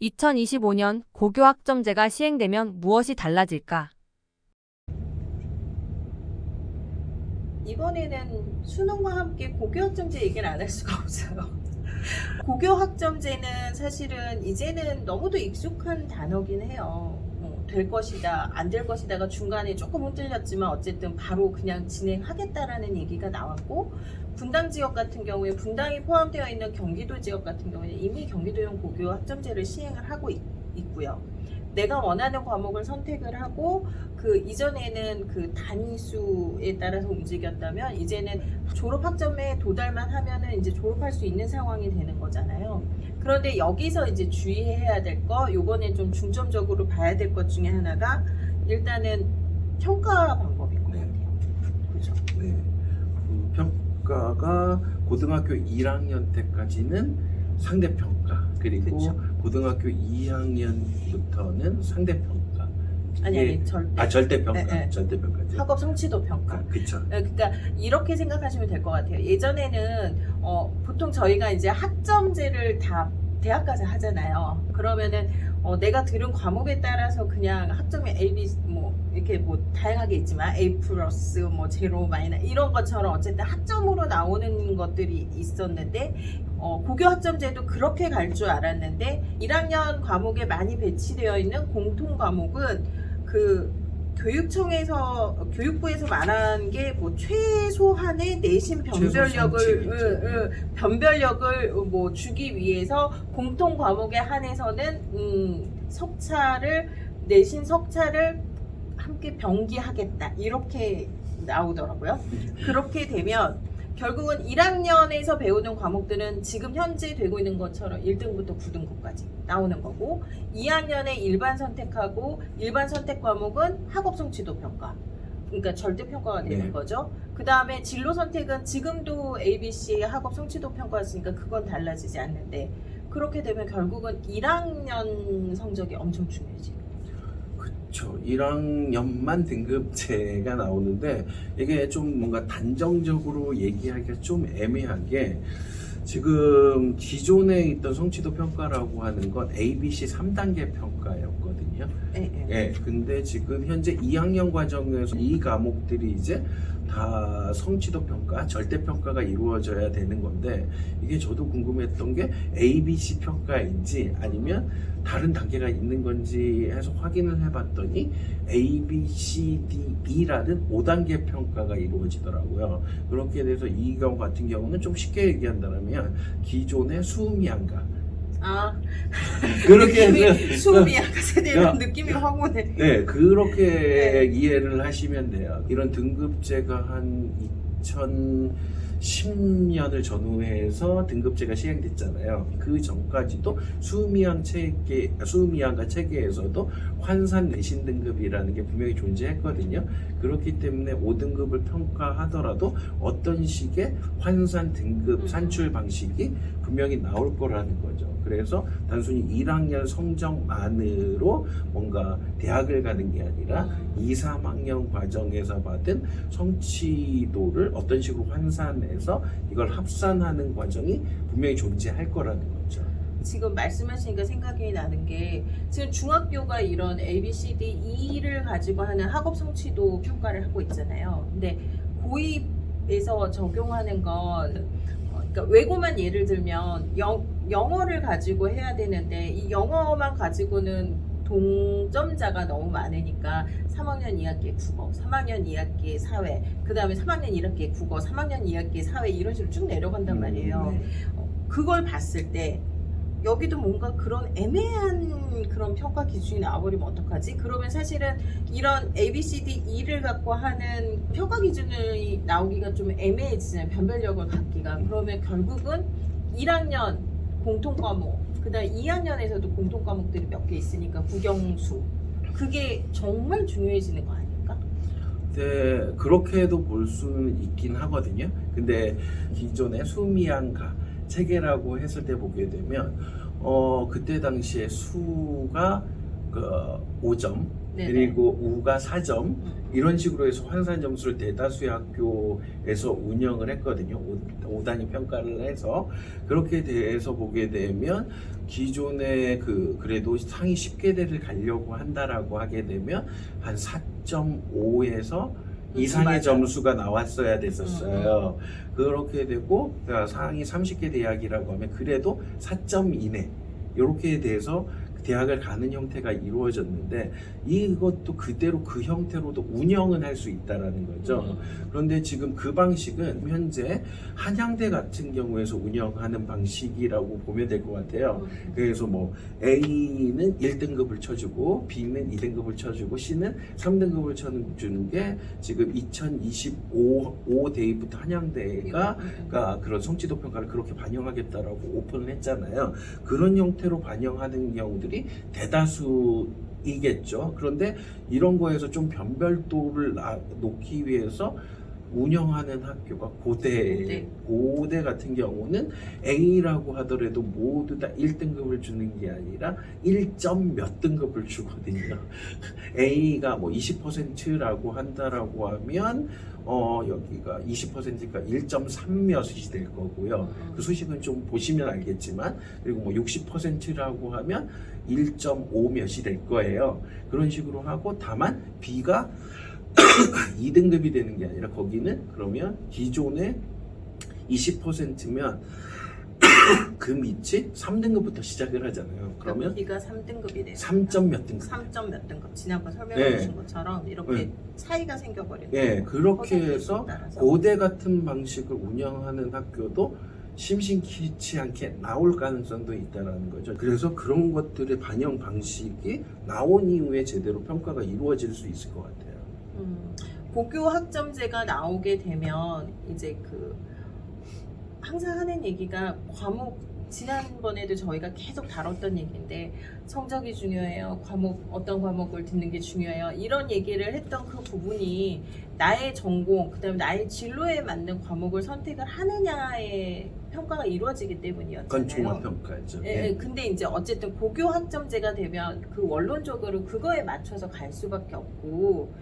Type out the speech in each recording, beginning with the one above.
2025년 고교학점제가 시행되면 무엇이 달라질까? 이번에는 수능과 함께 고교학점제 얘기를 안 할 수가 없어요. 고교학점제는 사실은 이제는 너무도 익숙한 단어긴 해요. 될 것이다, 안 될 것이다가 중간에 조금 흔들렸지만 어쨌든 바로 그냥 진행하겠다라는 얘기가 나왔고, 분당 지역 같은 경우에 분당이 포함되어 있는 경기도 지역 같은 경우에는 이미 경기도용 고교학점제를 시행을 하고 있고요. 내가 원하는 과목을 선택을 하고 그 이전에는 그 단위수에 따라서 움직였다면 이제는 졸업 학점에 도달만 하면은 이제 졸업할 수 있는 상황이 되는 거잖아요. 그런데 여기서 이제 주의해야 될 거, 요번에 좀 중점적으로 봐야 될 것 중에 하나가 일단은 평가 방법인 것 같아요. 그죠? 네. 평가가 고등학교 1학년 때까지는 상대평가, 그리고 그쵸. 고등학교 2학년부터는 상대평가. 아니 절대평가. 네, 네. 절대평가죠. 학업 성취도 평가. 그쵸. 그러니까 이렇게 생각하시면 될 것 같아요. 예전에는 보통 저희가 이제 학점제를 다 대학까지 하잖아요. 그러면은 내가 들은 과목에 따라서 그냥 학점이 A, B 뭐 이렇게 뭐 다양하게 있지만 A 플러스 뭐 제로 마이너 이런 것처럼 어쨌든 학점으로 나오는 것들이 있었는데 고교 학점제도 그렇게 갈 줄 알았는데 1학년 과목에 많이 배치되어 있는 공통 과목은 그 교육부에서 말한 게 뭐 최소한의 내신 변별력을 뭐 주기 위해서 공통 과목에 한해서는 내신 석차를 함께 병기하겠다 이렇게 나오더라고요. 그렇게 되면 결국은 1학년에서 배우는 과목들은 지금 현재 되고 있는 것처럼 1등부터 9등급까지 나오는 거고 2학년에 일반 선택하고 일반 선택 과목은 학업 성취도 평가, 그러니까 절대 평가가 되는 네. 거죠. 그 다음에 진로 선택은 지금도 ABC 학업 성취도 평가였으니까 그건 달라지지 않는데 그렇게 되면 결국은 1학년 성적이 엄청 중요해지는 거죠. 그렇죠. 1학년만 등급제가 나오는데 이게 좀 뭔가 단정적으로 얘기하기가 좀 애매한 게 지금 기존에 있던 성취도 평가라고 하는 건 ABC 3단계 평가였거든요. 네. 예, 근데 지금 현재 2학년 과정에서 이 과목들이 이제 다 성취도 평가, 절대 평가가 이루어져야 되는 건데 이게 저도 궁금했던 게 ABC 평가인지 아니면 다른 단계가 있는 건지 해서 확인을 해봤더니 A, B, C, D, E라는 5단계 평가가 이루어지더라고요. 그렇게 돼서 이 경우 같은 경우는 좀 쉽게 얘기한다면 기존의 수음이한가 그렇게 해서 수업이 약간 세대는 야. 느낌이 확 오네. 네, 그렇게 네. 이해를 하시면 돼요. 이런 등급제가 한 2010년을 전후해서 등급제가 시행됐잖아요. 그 전까지도 수미양가 체계에서도 환산 내신 등급이라는 게 분명히 존재했거든요. 그렇기 때문에 5등급을 평가하더라도 어떤 식의 환산 등급 산출 방식이 분명히 나올 거라는 거죠. 그래서 단순히 1학년 성적만으로 뭔가 대학을 가는 게 아니라 2, 3학년 과정에서 받은 성취도를 어떤 식으로 환산해서 이걸 합산하는 과정이 분명히 존재할 거라는 거죠. 지금 말씀하시니까 생각이 나는 게 지금 중학교가 이런 A, B, C, D, E를 가지고 하는 학업 성취도 평가를 하고 있잖아요. 근데 고입에서 적용하는 건 그러니까 외고만 예를 들면 영어를 가지고 해야 되는데 이 영어만 가지고는 동점자가 너무 많으니까 3학년 2학기에 국어, 3학년 2학기에 사회, 그 다음에 3학년 1학기에 국어, 3학년 2학기에 사회 이런 식으로 쭉 내려간단 말이에요. 네. 그걸 봤을 때 여기도 뭔가 그런 애매한 그런 평가 기준이 나와버리면 어떡하지? 그러면 사실은 이런 A, B, C, D, E를 갖고 하는 평가 기준이 나오기가 좀 애매해지잖아요. 변별력을 갖기가. 그러면 결국은 1학년 공통 과목, 그 다음에 2학년에서도 공통 과목들이 몇 개 있으니까 국영수. 그게 정말 중요해지는 거 아닐까? 네, 그렇게도 볼 수는 있긴 하거든요. 근데 기존의 수미양가 체계라고 했을 때 보게 되면 그때 당시에 수가 5점, 네네. 그리고 우가 4점 이런 식으로 해서 환산 점수를 대다수의 학교에서 운영을 했거든요. 5단위 평가를 해서 그렇게 돼서 보게 되면 기존에 그래도 상위 10개대를 가려고 한다라고 하게 되면 한 4.5에서 이상의 맞아요. 점수가 나왔어야 됐었어요. 그렇게 되고 그러니까 상위 30개 대학이라고 하면 그래도 4점 이내 이렇게 돼서 대학을 가는 형태가 이루어졌는데 이것도 그대로 그 형태로도 운영은 할 수 있다라는 거죠. 그런데 지금 그 방식은 현재 한양대 같은 경우에서 운영하는 방식이라고 보면 될 것 같아요. 그래서 뭐 A는 1등급을 쳐주고 B는 2등급을 쳐주고 C는 3등급을 쳐주는 게 지금 2025 대입부터 한양대가 그런 성취도 평가를 그렇게 반영하겠다라고 오픈을 했잖아요. 그런 형태로 반영하는 경우들이 대다수이겠죠. 그런데 이런 거에서 좀 변별도를 놓기 위해서 운영하는 학교가 고대 같은 경우는 A라고 하더라도 모두 다 1등급을 주는 게 아니라 1점 몇 등급을 주거든요. A가 뭐 20%라고 한다라고 하면 여기가 20%가 1.3 몇이 될 거고요. 그 수식은 좀 보시면 알겠지만 그리고 뭐 60%라고 하면 1.5 몇이 될 거예요. 그런 식으로 하고 다만 B가 2등급이 되는 게 아니라 거기는 그러면 기존의 20%면 그 밑이 3등급부터 시작을 하잖아요. 그러면 B가 3등급이 돼요. 3점 몇 등급. 3점 몇 등급. 지난번 설명해 주신 것처럼 이렇게 차이가 생겨버리는 네, 그렇게 퍼센테이지에 해서 따라서. 고대 같은 방식을 운영하는 학교도 심심치 않게 나올 가능성도 있다는 거죠. 그래서 그런 것들의 반영 방식이 나온 이후에 제대로 평가가 이루어질 수 있을 것 같아요. 고교 학점제가 나오게 되면 이제 항상 하는 얘기가 지난번에도 저희가 계속 다뤘던 얘기인데 성적이 중요해요. 어떤 과목을 듣는 게 중요해요. 이런 얘기를 했던 그 부분이 나의 전공, 그다음에 나의 진로에 맞는 과목을 선택을 하느냐의 평가가 이루어지기 때문이었잖아요. 그건 종합평가죠. 예, 근데 이제 어쨌든 고교 학점제가 되면 원론적으로 그거에 맞춰서 갈 수밖에 없고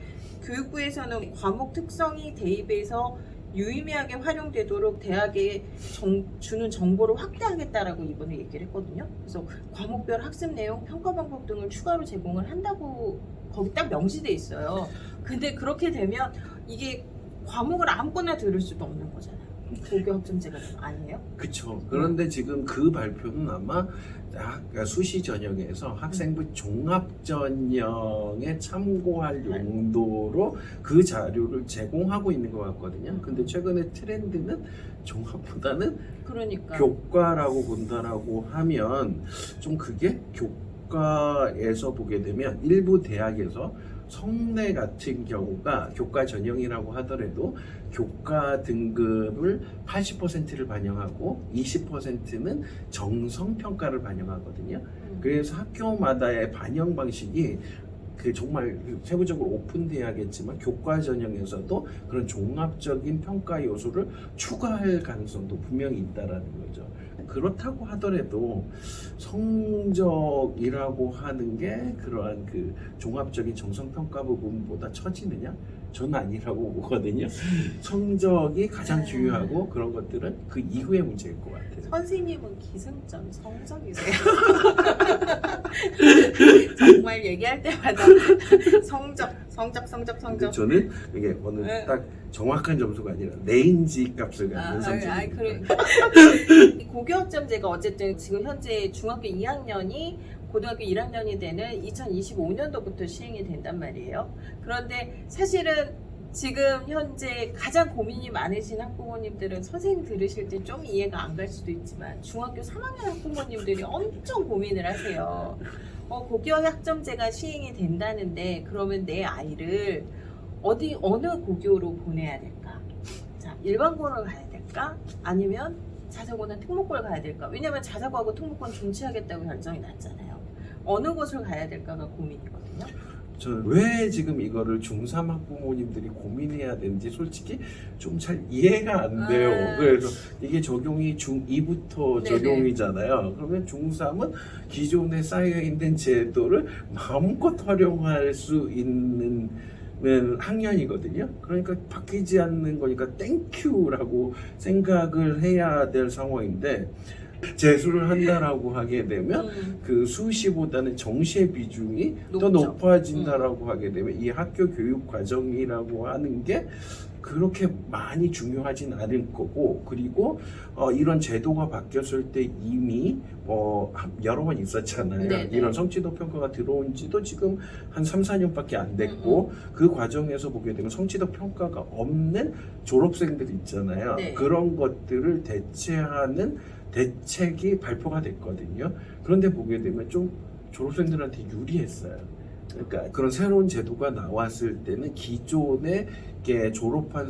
교육부에서는 과목 특성이 대입에서 유의미하게 활용되도록 대학에 주는 정보를 확대하겠다라고 이번에 얘기를 했거든요. 그래서 과목별 학습 내용, 평가 방법 등을 추가로 제공을 한다고 거기 딱 명시돼 있어요. 근데 그렇게 되면 이게 과목을 아무거나 들을 수도 없는 거잖아요. 고교 학점제가 아니에요? 그쵸. 그런데 지금 그 발표는 아마 수시 전형에서 학생부 종합 전형에 참고할 용도로 그 자료를 제공하고 있는 것 같거든요. 근데 최근에 트렌드는 종합보다는 그러니까 교과라고 본다라고 하면 좀 그게 교과에서 보게 되면 일부 대학에서 성내 같은 경우가 교과 전형이라고 하더라도 교과 등급을 80%를 반영하고 20%는 정성평가를 반영하거든요. 그래서 학교마다의 반영 방식이 정말 세부적으로 오픈돼야겠지만 교과 전형에서도 그런 종합적인 평가 요소를 추가할 가능성도 분명히 있다라는 거죠. 그렇다고 하더라도 성적이라고 하는 게 그러한 종합적인 정성평가 부분보다 처지느냐? 저는 아니라고 보거든요. 성적이 가장 중요하고 그런 것들은 그 이후의 문제일 것 같아요. 선생님은 기승전 성적이세요. 정말 얘기할 때마다 성적. 저는 이게 어느 딱 정확한 점수가 아니라 레인지 값을 갖는 성적입니다. 이 고교 학점제가 어쨌든 지금 현재 중학교 2학년이 고등학교 1학년이 되는 2025년도부터 시행이 된단 말이에요. 그런데 사실은 지금 현재 가장 고민이 많으신 학부모님들은 선생님 들으실 때 좀 이해가 안 갈 수도 있지만 중학교 3학년 학부모님들이 엄청 고민을 하세요. 고교 학점제가 시행이 된다는데 그러면 내 아이를 어느 고교로 보내야 될까? 자, 일반고를 가야 될까? 아니면 자사고나 특목고를 가야 될까? 왜냐면 자사고하고 특목고는 중치하겠다고 결정이 났잖아요. 어느 곳을 가야 될까가 고민이거든요. 저는 왜 지금 이거를 중3 학부모님들이 고민해야 되는지 솔직히 좀 잘 이해가 안 돼요. 아. 그래서 이게 적용이 중2부터 네네. 적용이잖아요. 그러면 중3은 기존에 쌓여있는 제도를 마음껏 활용할 수 있는 학년이거든요. 그러니까 바뀌지 않는 거니까 땡큐라고 생각을 해야 될 상황인데 재수를 한다라고 하게 되면 그 수시보다는 정시의 비중이 더 높죠. 높아진다라고 하게 되면 이 학교 교육 과정이라고 하는 게 그렇게 많이 중요하진 않을 거고, 그리고 이런 제도가 바뀌었을 때 이미 여러 번 있었잖아요. 네네. 이런 성취도 평가가 들어온 지도 지금 한 3, 4년밖에 안 됐고 그 과정에서 보게 되면 성취도 평가가 없는 졸업생들 있잖아요. 네. 그런 것들을 대체하는 대책이 발표가 됐거든요. 그런데 보게 되면 좀 졸업생들한테 유리했어요. 그러니까 그런 새로운 제도가 나왔을 때는 기존에 졸업한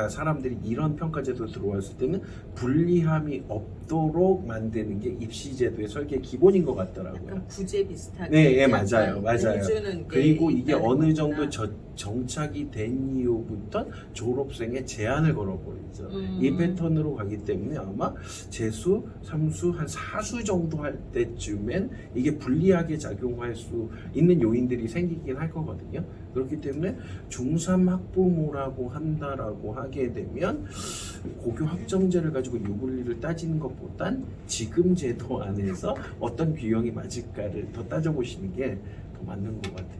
사람들이 이런 평가제도 들어왔을 때는 불리함이 없도록 만드는 게 입시제도의 설계 기본인 것 같더라고요. 약간 구제 비슷하게. 네, 약간 맞아요. 해주는 게 그리고 이게 있다는 어느 거구나. 정도 정착이 된 이후부터 졸업생에 제한을 걸어버리죠. 이 패턴으로 가기 때문에 아마 재수, 삼수, 한 4수 정도 할 때쯤엔 이게 불리하게 작용할 수 있는 요인들이 생기긴 할 거거든요. 그렇기 때문에 중3 학부모라고 한다라고 하게 되면 고교 학점제를 가지고 유불리를 따지는 것보단 지금 제도 안에서 어떤 규형이 맞을까를 더 따져보시는 게 더 맞는 것 같아요.